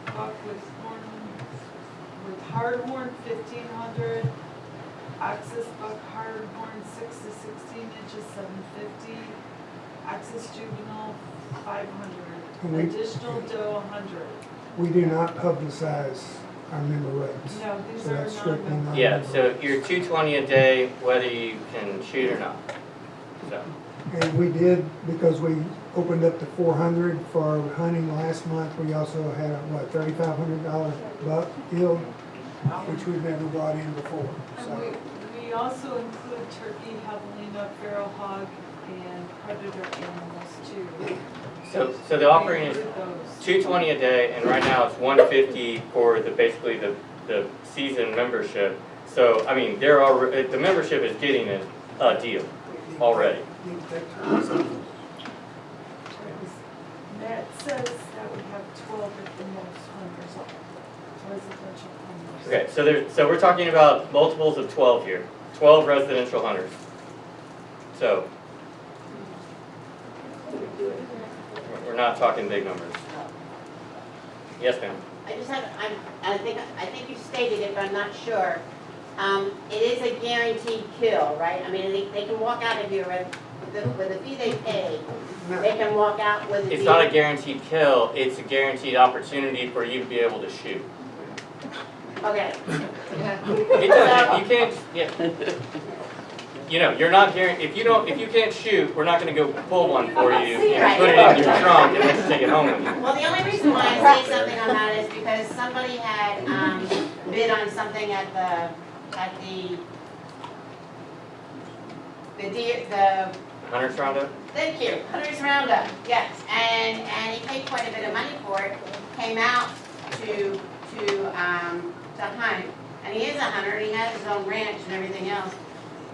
buck with hard horn 1,500. Axis buck hard horn 6 to 16 inches 750. Axis juvenile 500. Additional doe 100. We do not publicize our member rates. No, these So are that's strictly non-members. non- Yeah, so you're 220 a day, whether you can shoot or not. So, And we did, because we opened up to 400 for our hunting last month, we also had a, what, $3,500 buck yield, which we've never brought in before, And so. we also include turkey, javelina, feral hog, and predator animals too. so the offering is We include those. 220 a day, and right now it's 150 for basically the season membership. So, I mean, the membership is getting a deal already. Need to take turns. That says that we have 12 at the most hunters, residential hunters. Okay, so we're talking about multiples of 12 here, 12 residential hunters. So, we're not talking big numbers. Yes, ma'am. I just have, I think you stated it, but I'm not sure. It is a guaranteed kill, right? I mean, they can walk out of here with the fee they pay. They can walk out with a It's deer. not a guaranteed kill, it's a guaranteed opportunity for you to be able to shoot. Okay. It doesn't, you can't, yeah. You know, you're not guaranteed, if you can't shoot, we're not gonna go pull one for you, and put it in your trunk and let you take it home with you. Well, the only reason why I say something on that is because somebody had bid on something at the Hunter's Roundup? thank you, Hunter's Roundup, yes, and he paid quite a bit of money for it, came out to hunt, and he is a hunter, he has his own ranch and everything else,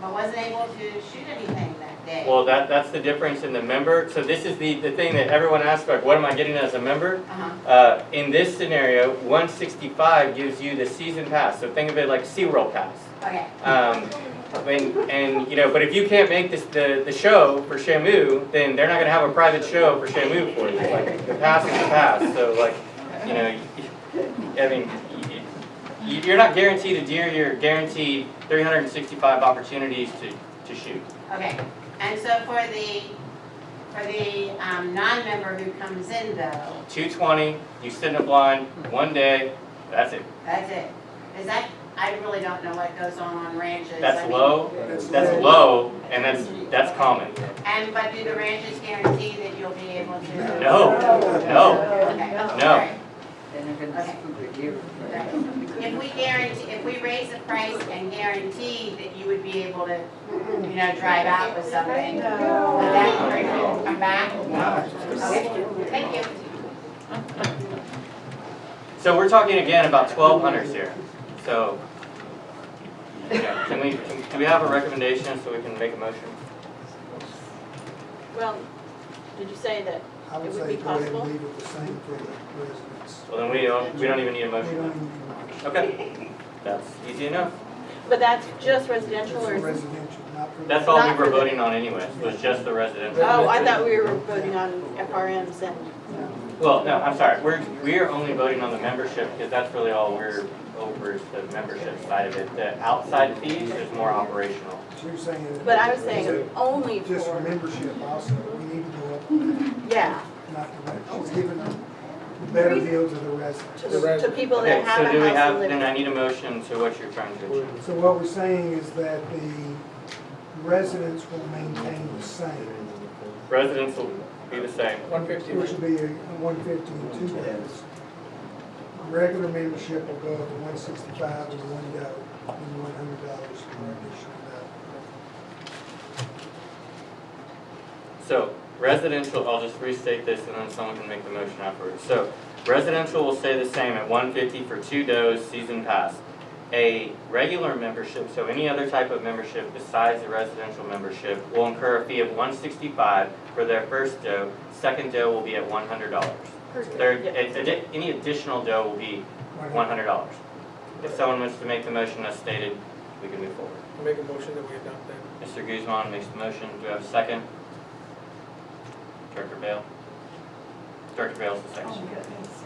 but wasn't able to shoot anything that day. Well, that's the difference in the member. So this is the thing that everyone asks, like, what am I getting as a member? In this scenario, 165 gives you the season pass. So think of it like SeaWorld pass. Okay, And you know, but if you can't make the show for Shamu, then they're not going to have a private show for Shamu for you. Like, the pass is the pass. So like, you know, I mean, you're not guaranteed a deer. You're guaranteed 365 opportunities to shoot. okay, and so for the non-member who comes in though, 220. You sit in a blind 1 day. That's it. that's it. Is that, I really don't know what goes on ranches. I That's mean- low. That's low, and that's common. But do the ranches guarantee that you'll be able to? No. Okay, No. all right. If we raise the price and guarantee that you would be able to, you know, drive out with something, would that bring people come back? Okay, thank you. So we're talking again about 12 hunters here. So, yeah, do we have a recommendation so we can make a motion? Well, did you say that I would it would say be go ahead possible? and leave it the same for the residents. Well, then we don't even need a We don't motion. even need much. Okay, that's easy enough. But that's just residential For or? residential, not for. That's all we Not were for the- voting on anyway, was just the residential. Oh, I thought we were voting on FRMs and, Well, no, I'm sorry, we are only voting on the membership because that's really all we're over is the membership side of it. The outside fees is more operational. So you're saying. but I was saying only Just for for, membership also, we need to go up, yeah, not the rest. She's giving them better deal to the residents. to people Okay, that have so do a we house have, and then I live. need a motion to what you're trying to achieve. So what we're saying is that the residents will maintain the same, Residents will be the same. which will be a 150 and 2 days. Regular membership will go to 165 and 1 go, and $100 for additional So residential, I'll just restate this and then someone can make the motion afterwards. So residential will stay the same at 150 for 2 does, season pass. A regular membership, so any other type of membership besides the residential membership, will incur a fee of $165 for their first doe. Second doe will be at $100. Any additional doe will be $100. If someone wants to make the motion as stated, we can move forward. I'll make a motion that we adopt that. Mr. Guzman makes the motion. Do we have a second? Director Bale? Director Bale's the second. Oh, goodness.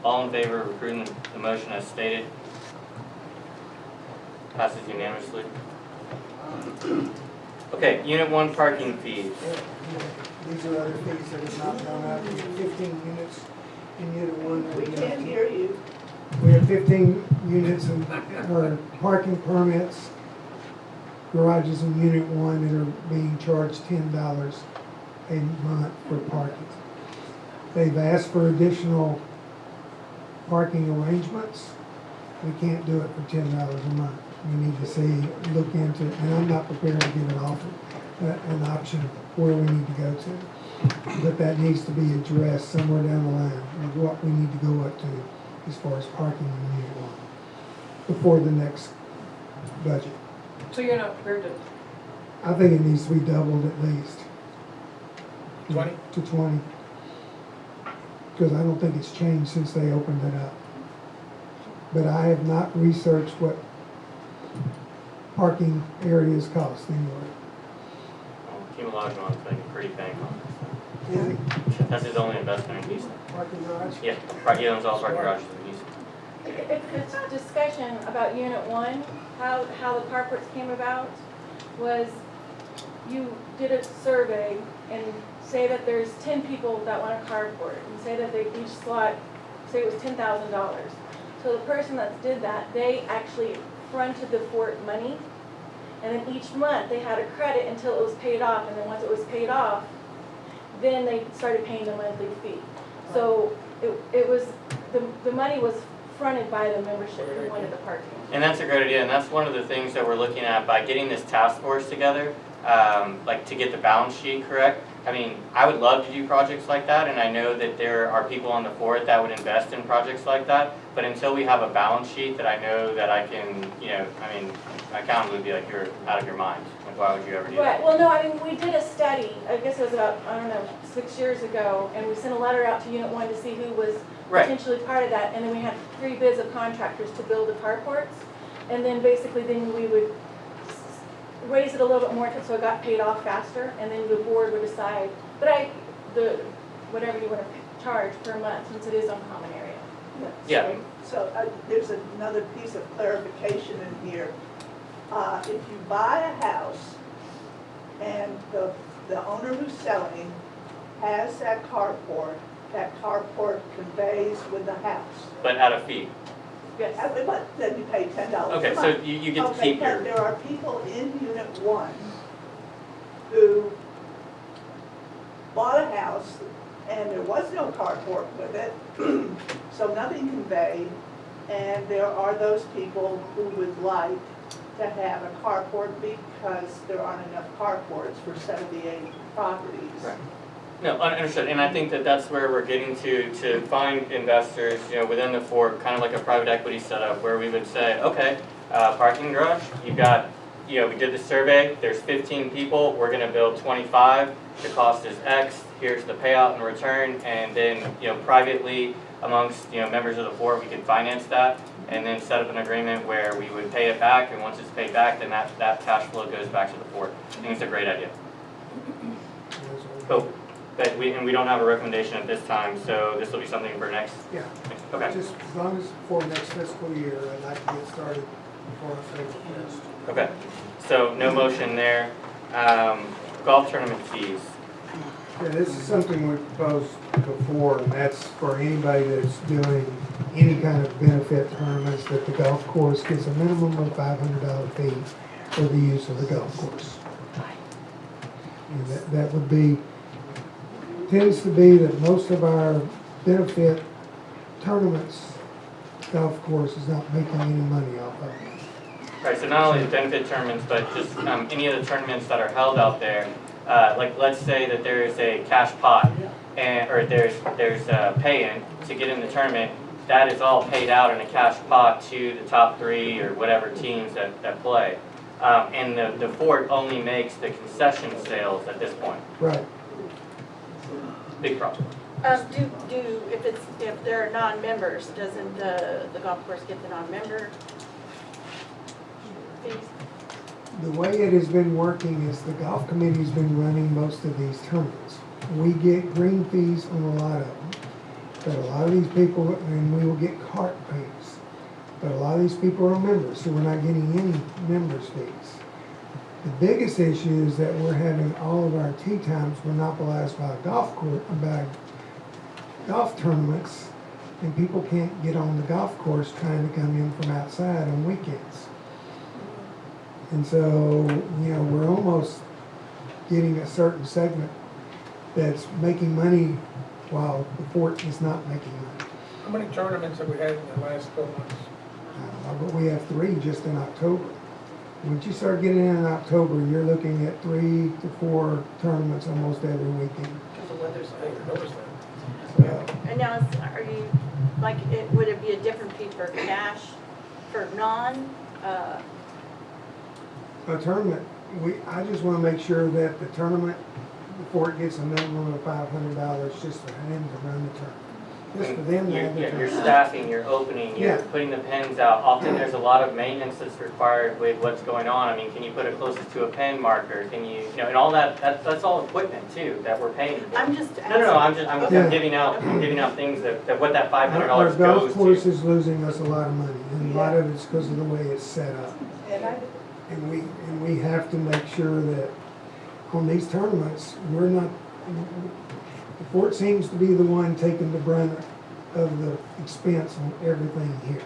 All in favor of approving the motion as stated? Passes unanimously. Okay, Unit 1 parking fees. These are other fees that have not gone up. We have 15 units in Unit 1. We can't hear you. We have 15 units and, or parking permits, garages in Unit 1 that are being charged $10 a month for parking. They've asked for additional parking arrangements. We can't do it for $10 a month. We need to see, look into it, and I'm not prepared to give an offer, an option where we need to go to. But that needs to be addressed somewhere down the line, of what we need to go up to as far as parking in Unit 1 before the next budget. So you're not prepared to, I think it needs to be doubled at least. 20? To 20. Because I don't think it's changed since they opened it up. But I have not researched what parking areas cost anyway. Kim Olajuwon's making a pretty bank on Is it this. That's his only investment in Houston. parking garage? Yeah, he owns all parking garages in Houston. It's a discussion about Unit 1, how the carports came about, was you did a survey and say that there's 10 people that want a carport, and say that they each slot, say it was $10,000. So the person that did that, they actually fronted the fort money, and then each month they had a credit until it was paid off, and then once it was paid off, then they started paying the monthly fee. So it was, the money was fronted by the membership who wanted the parking. And that's a great idea, and that's one of the things that we're looking at by getting this task force together, like to get the balance sheet correct. I mean, I would love to do projects like that, and I know that there are people on the board that would invest in projects like that, but until we have a balance sheet that I know that I can, you know, I mean, my accountant would be like, you're out of your mind. Like, why would you ever do that? Right, well, no, I mean, we did a study, I guess it was about, I don't know, 6 years ago, and we sent a letter out to Unit 1 to see who was Right. potentially part of that, and then we had 3 bids of contractors to build the carports, and then basically then we would raise it a little bit more so it got paid off faster, and then the board would decide, but whatever you want to charge per month, since it is on common area. Yeah. So there's another piece of clarification in here. If you buy a house and the owner who's selling has that carport conveys with the house. But at a fee. Yes. But then you pay $10 a month. Okay, so you get to keep Okay, your, but there are people in Unit 1 who bought a house and there was no carport with it, so nothing conveyed. And there are those people who would like to have a carport because there aren't enough carports for 78 properties. Right. No, understood, and I think that that's where we're getting to find investors, you know, within the fort, kind of like a private equity setup, where we would say, okay, parking garage, you've got, you know, we did the survey, there's 15 people, we're gonna build 25, the cost is X, here's the payout in return, and then, you know, privately amongst, you know, members of the fort, we could finance that, and then set up an agreement where we would pay it back, and once it's paid back, then that cash flow goes back to the fort. I think it's a great idea. Cool. But we don't have a recommendation at this time, so this will be something for next. Yeah. Okay. Just as long as before next fiscal year, I'd like to get started before October 1st. Okay. So no motion there. Golf tournament fees. Yeah, this is something we proposed before, and that's for anybody that's doing any kind of benefit tournaments, that the golf course gets a minimum of $500 fee for the use of the golf course. And that would be, tends to be that most of our benefit tournaments, golf course is not making any money off of it. Right. So not only the benefit tournaments, but just any of the tournaments that are held out there. Like let's say that there is a cash pot, or there's a pay-in to get in the tournament. That is all paid out in a cash pot to the top 3 or whatever teams that play. And the fort only makes the concession sales at this point. Right. Big problem. If they're non-members, doesn't the golf course get the non-member fees? The way it has been working is the golf committee's been running most of these tournaments. We get green fees on a lot of them. But a lot of these people, and we will get cart fees, but a lot of these people are members, so we're not getting any members fees. The biggest issue is that we're having all of our tee times monopolized by golf course, by golf tournaments, and people can't get on the golf course trying to come in from outside on weekends. And so, you know, we're almost getting a certain segment that's making money while the fort is not making money. How many tournaments have we had in the last 12 months? But we have 3 just in October. Once you start getting in October, you're looking at 3 to 4 tournaments almost every weekend. Because the weather's noticed that. So, And now, are you, like, would it be a different fee for cash, for a tournament, I just want to make sure that the tournament, before it gets a minimum of $500 just for them to run the tournament. Just for them to have the You're tournament. staffing, you're opening, you're Yeah. putting the pens out. Often there's a lot of maintenance that's required with what's going on. I mean, can you put it closest to a pen marker? Can you, you know, and all that's all equipment too, that we're paying for. I'm just asking. No, I'm Yeah. giving out things that what that Our $500 golf goes course to. is losing us a lot of money, and a lot of it's because of the way it's set up. And we have to make sure that on these tournaments, we're not, the fort seems to be the one taking the brunt of the expense on everything here.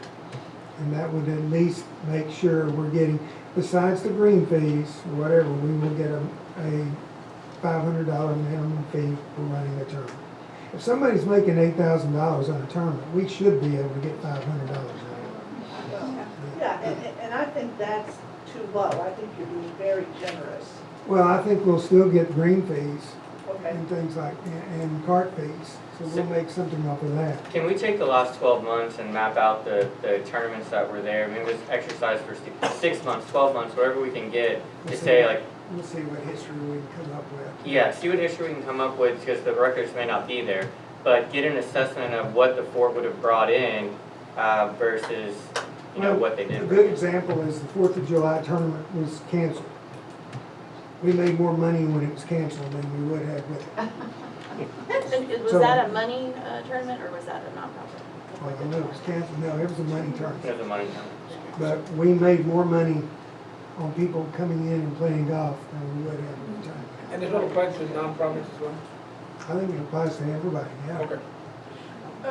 And that would at least make sure we're getting, besides the green fees, or whatever, we will get a $500 minimum fee for running a tournament. If somebody's making $8,000 on a tournament, we should be able to get $500 out of it. Yeah, and I think that's too low. I think you're being very generous. Well, I think we'll still get green fees Okay. and things like, and cart fees, so we'll make something off of that. Can we take the last 12 months and map out the tournaments that were there? Maybe this exercise for 6 months, 12 months, whatever we can get to say like, We'll see what history we can come up with. yeah, see what history we can come up with because the records may not be there, but get an assessment of what the fort would have brought in versus, you know, Well, what they A did. good example is the 4th of July tournament was canceled. We made more money when it was canceled than we would have with it. Was So- that a money tournament, or was that a nonprofit? Well, I know it was canceled, no, it was a money There's tournament. the money coming. But we made more money on people coming in and playing golf than we would have with the tournament. And this one applies to nonprofits as well? I think it applies to everybody, yeah. Okay.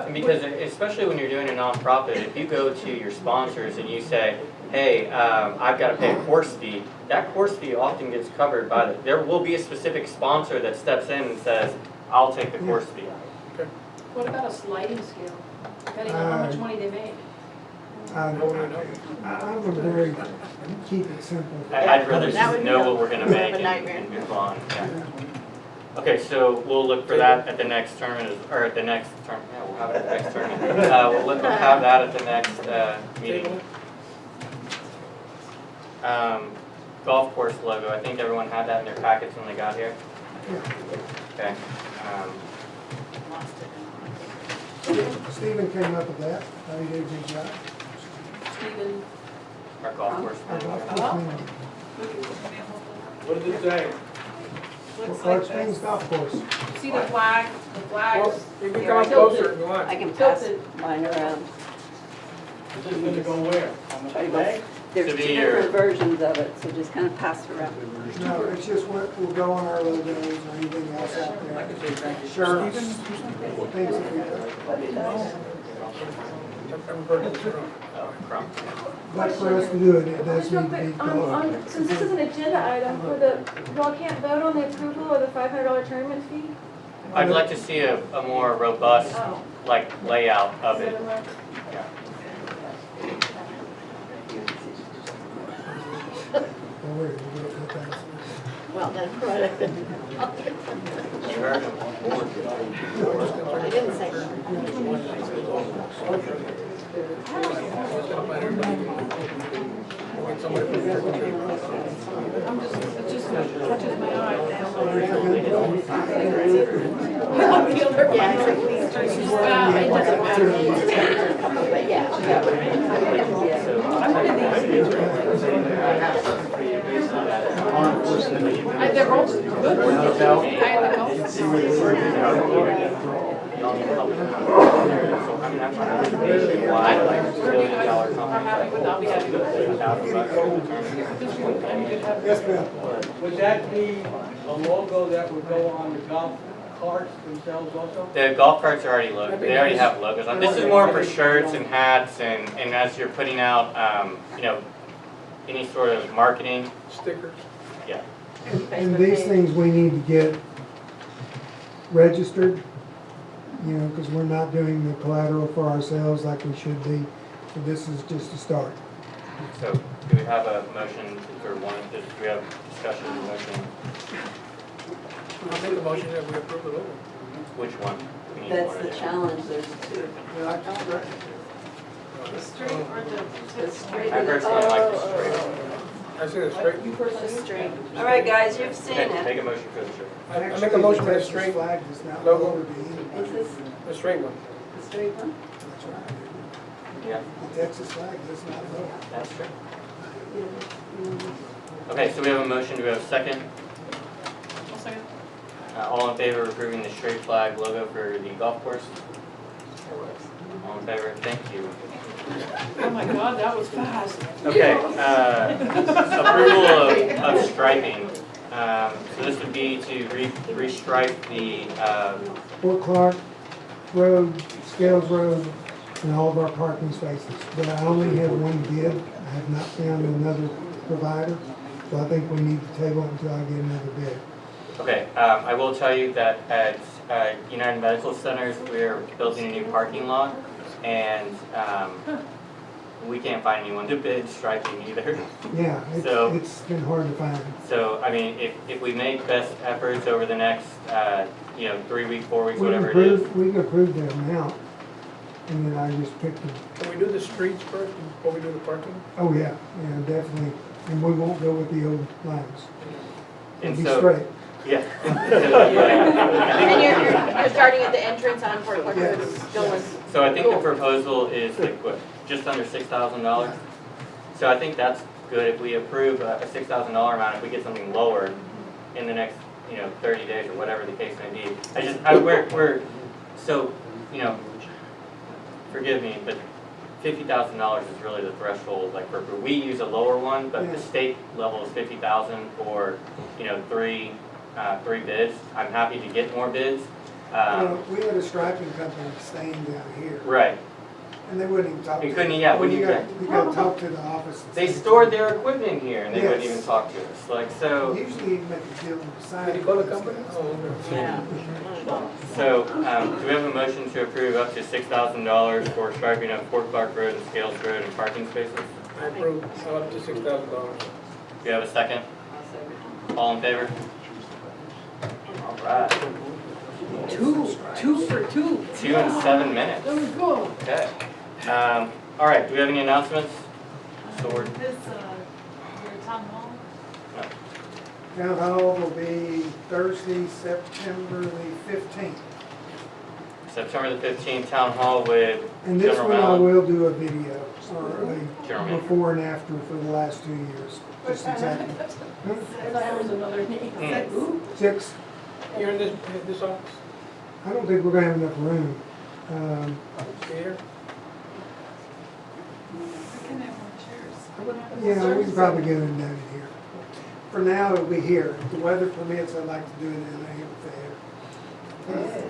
And because especially when you're doing a nonprofit, if you go to your sponsors and you say, hey, I've got to pay a course fee, that course fee often gets covered by there will be a specific sponsor that steps in and says, I'll take the course fee. What about a sliding scale, depending on how much money they make? I'm a very, keep it simple. I'd rather That would just be know a- what we're gonna a make nightmare. and move on. Yeah. Okay, so we'll look for that at the next tournament, or at the next term, yeah, we'll have it at the next tournament. We'll have that at the next meeting. Golf course logo, I think everyone had that in their packets when they got here. Okay. Stephen came up with that, how he did a good job. Stephen, Our golf course. Our golf course man. What does it say? looks Clark like Springs this. Golf Course. See the flag, the flags? Well, you can They're come up tilted. closer if you want. I can pass Tilted. mine around. This is gonna go where? Try to go- There's To two be your- different versions of it, so just kind of pass it around. No, it's just what will go on our logos or anything else out I there. can say thank you. Shirts, things that we do. I've heard this from. But for us to do it, it does Just real need to be quick, called. since this is an agenda item for y'all can't vote on the approval of the $500 tournament fee? I'd like to see a more robust, Oh. like, layout of Is it. that a- Yeah. Don't worry, we'll get it that. Well, that's right. You heard him. I didn't say. Want somebody from here? It just touches my eye. Yeah, it's like these Well, it doesn't matter. But yeah. They're both good. I had the golf. I mean, I'm not nationwide, like $1 billion company. I'm happy with that, we have to. $1,000 for the tournament. Yes, ma'am. Would that be a logo that would go on the golf carts themselves also? The golf carts are already they already have logos on. This is more for shirts and hats and as you're putting out, you know, any sort of marketing. Stickers? Yeah. And these things we need to get registered, you know, because we're not doing the collateral for ourselves like we should be. So this is just a start. So do we have a motion for one, do we have discussion and motion? I'll make a motion that we approve the logo. Which one? We need That's one the of them. challenge, there's two. The straight or the straight. I personally like the straight. I see the straight. You personally? Just straight. All right, guys, you've seen Okay, it. make a motion for the straight. I make a motion for the Texas straight, flag is not logo. lower than anybody. Is this the straight one. the straight one? That's right. Yeah, The Texas flag is not lower. that's true. Okay, so we have a motion, do we have a second? I'll second. All in favor of approving the straight flag logo for the golf course? All in favor, thank you. Oh my God, that was fast. Okay, approval of striping. So this would be to restripe the, Fort Clark Road, Scales Road, and all of our parking spaces. But I only have one bid. I have not found another provider. So I think we need to table it until I get another bid. okay, I will tell you that at United Medical Centers, we're building a new parking lot, and we can't find anyone to bid striping either. Yeah, So- it's been hard to find. So, I mean, if we make best efforts over the next, 3 weeks, 4 weeks, We whatever it is. we can approve the amount, and then I just picked them. Can we do the streets first before we do the parking? Oh, yeah, definitely. And we won't go with the old lines. It'll And be so, straight. yeah. And you're starting at the entrance on Fort Clark Road, Yes. going. So I think the proposal is like, what, just under $6,000? So I think that's good if we approve a $6,000 amount, if we get something lower in the next, 30 days or whatever the case may be. So, forgive me, but $50,000 is really the threshold, like, we use a lower one, but the Yeah. state level is 50,000 for, three bids. I'm happy to get more bids. We had a striping company staying down here, Right. and they wouldn't even talk to You us. couldn't, yeah, Well, wouldn't you even- got to talk to the office. and They say- stored their equipment here and they wouldn't Yes. even talk to us, like, so, Usually you make a deal on the side. Did you call the company? Oh, okay. Yeah. so, do we have a motion to approve up to $6,000 for striping of Fort Clark Road and Scales Road and parking spaces? I approve, up to $6,000. Do we have a second? All in favor? All right, Two for two. 2 and 7 minutes, There we go. okay. All right, do we have any announcements? Sword, This, your town hall, Town hall will be Thursday, September the 15th. September the 15th, Town Hall with And this General one I Mallon. will do a video, or General a Mallon. before and after for the last 2 years. Just exactly. That was another name. Hmm. 6, Here in this office, I don't think we're gonna have enough room. here? we can have more chairs. Yeah, we can probably get it done in here. For now, it'll be here. If the weather permits, I'd like to do it in the amphitheater.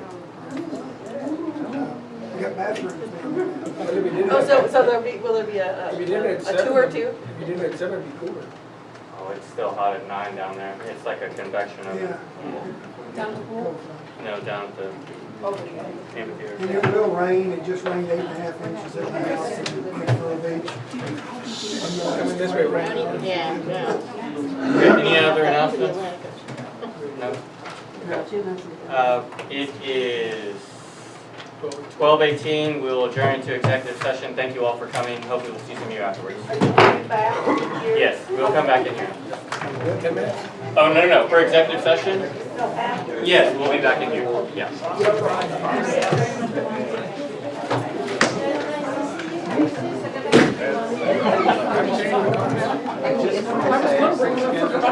We got bathrooms down there. Well, if you did it Oh, at- so there'll be, will there be If you did it at a 7. two or two? If you did it at 7, it'd be cooler. Oh, it's still hot at 9 down there. It's like a convection of Yeah. Down the pool? No, down at the And amphitheater. it will rain. It just rained 8.5 inches at my house in Pearl Beach. Coming this way, right? Yeah, yeah. Okay, any other announcements? No? No, Jim hasn't. It is 12:18. We will adjourn to executive session. Thank you all for coming. Hopefully we'll see some of you afterwards. Are you coming back here? Yes, we'll come back in here. 10 minutes? Oh, no, for executive session? No, after. Yes, we'll be back in here, yeah. I was gonna bring them for